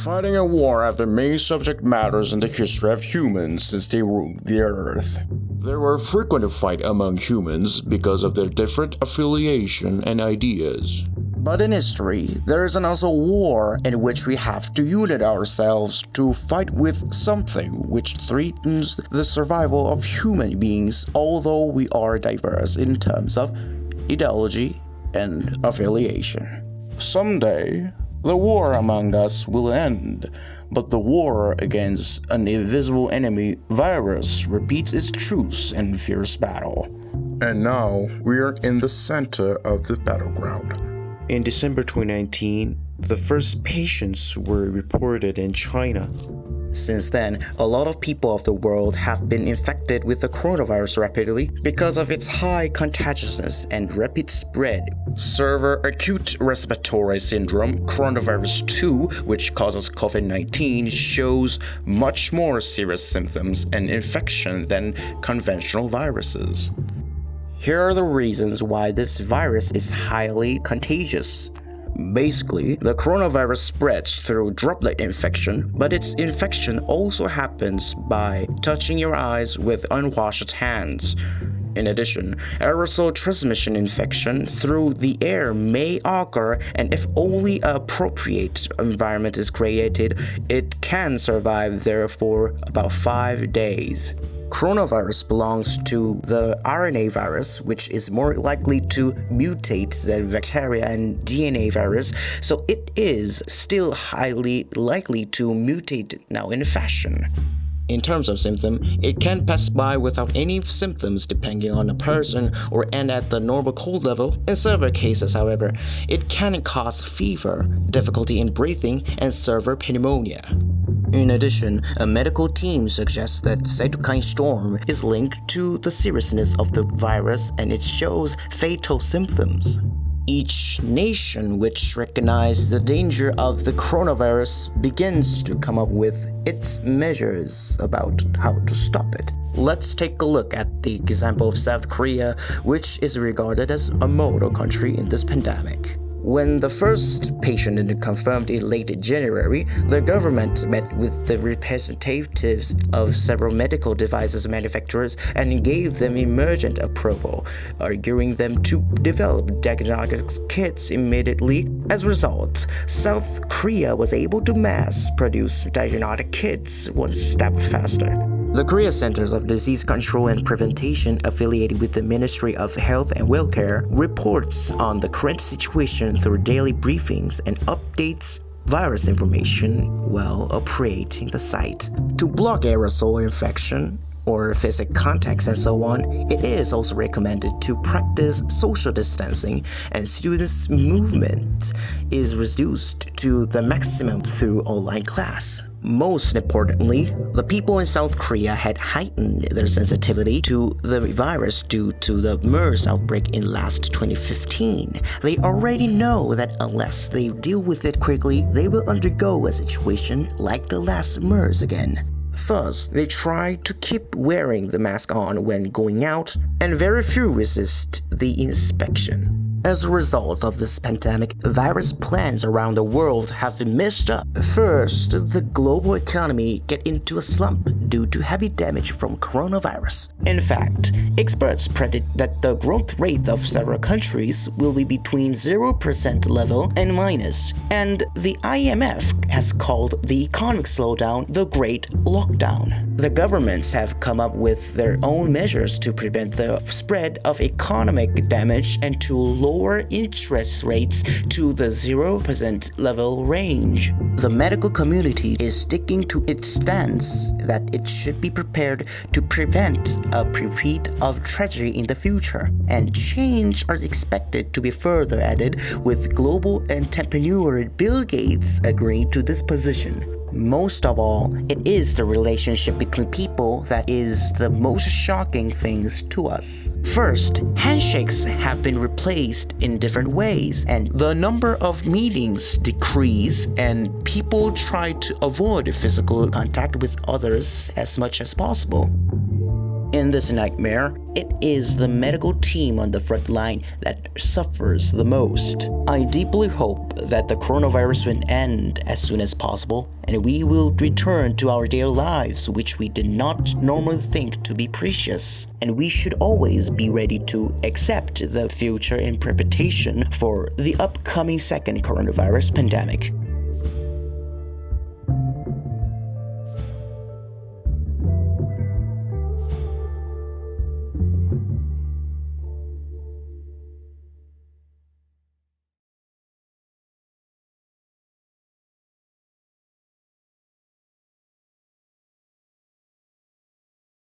Fighting a war have been main subject matters in the history of humans since they ruled the earth. There were frequent fights among humans because of their different affiliation and ideas. But in history, there is also war in which we have to unite ourselves to fight with something which threatens the survival of human beings, although we are diverse in terms of ideology and affiliation. Someday, the war among us will end, but the war against an invisible enemy virus repeats its truce and fierce battle. And now, we are in the center of the battleground. In December 2019, the first patients were reported in China. Since then, a lot of people of the world have been infected with the coronavirus rapidly because of its high contagiousness and rapid spread. Severe acute respiratory syndrome, coronavirus 2, which causes COVID-19, shows much more serious symptoms and infection than conventional viruses. Here are the reasons why this virus is highly contagious. Basically, the coronavirus spreads through droplet infection, but its infection also happens by touching your eyes with unwashed hands. In addition, aerosol transmission infection through the air may occur, and if only an appropriate environment is created, it can survive there for about 5 days. Coronavirus belongs to the RNA virus, which is more likely to mutate than bacteria and DNA virus, so it is still highly likely to mutate now in fashion. In terms of symptom, it can pass by without any symptoms depending on the person or end at the normal cold level. In severe cases, however, it can cause fever, difficulty in breathing, and severe pneumonia. In addition, a medical team suggests that cytokine storm is linked to the seriousness of the virus and it shows fatal symptoms. Each nation which recognizes the danger of the coronavirus begins to come up with its measures about how to stop it. Let's take a look at the example of South Korea, which is regarded as a model country in this pandemic. When the first patient is confirmed in late January, the government met with the representatives of several medical devices manufacturers and gave them emergent approval, arguing them to develop diagnostics kits immediately. As a result, South Korea was able to mass produce diagnostic kits one step faster. The Korea Centers of Disease Control and Prevention, affiliated with the Ministry of Health and Welfare, reports on the current situation through daily briefings and updates virus information while operating the site. To block aerosol infection or physical contacts and so on, it is also recommended to practice social distancing, and students' movement is reduced to the maximum through online class. Most importantly, the people in South Korea had heightened their sensitivity to the virus due to the MERS outbreak in last 2015. They already know that unless they deal with it quickly, they will undergo a situation like the last MERS again. Thus, they try to keep wearing the mask on when going out, and very few resist the inspection. As a result of this pandemic, virus plans around the world have been messed up. First, the global economy get into a slump due to heavy damage from coronavirus. In fact, experts predict that the growth rate of several countries will be between 0% level and minus, and the IMF has called the economic slowdown the Great Lockdown. The governments have come up with their own measures to prevent the spread of economic damage and to lower interest rates to the 0% level range. The medical community is sticking to its stance that it should be prepared to prevent a repeat of tragedy in the future, and change are expected to be further added, with global entrepreneur Bill Gates agreeing to this position. Most of all, it is the relationship between people that is the most shocking things to us. First, handshakes have been replaced in different ways, and the number of meetings decrease, and people try to avoid physical contact with others as much as possible. In this nightmare, it is the medical team on the front line that suffers the most. I deeply hope that the coronavirus will end as soon as possible, and we will return to our daily lives, which we did not normally think to be precious. And we should always be ready to accept the future in preparation for the upcoming second coronavirus pandemic.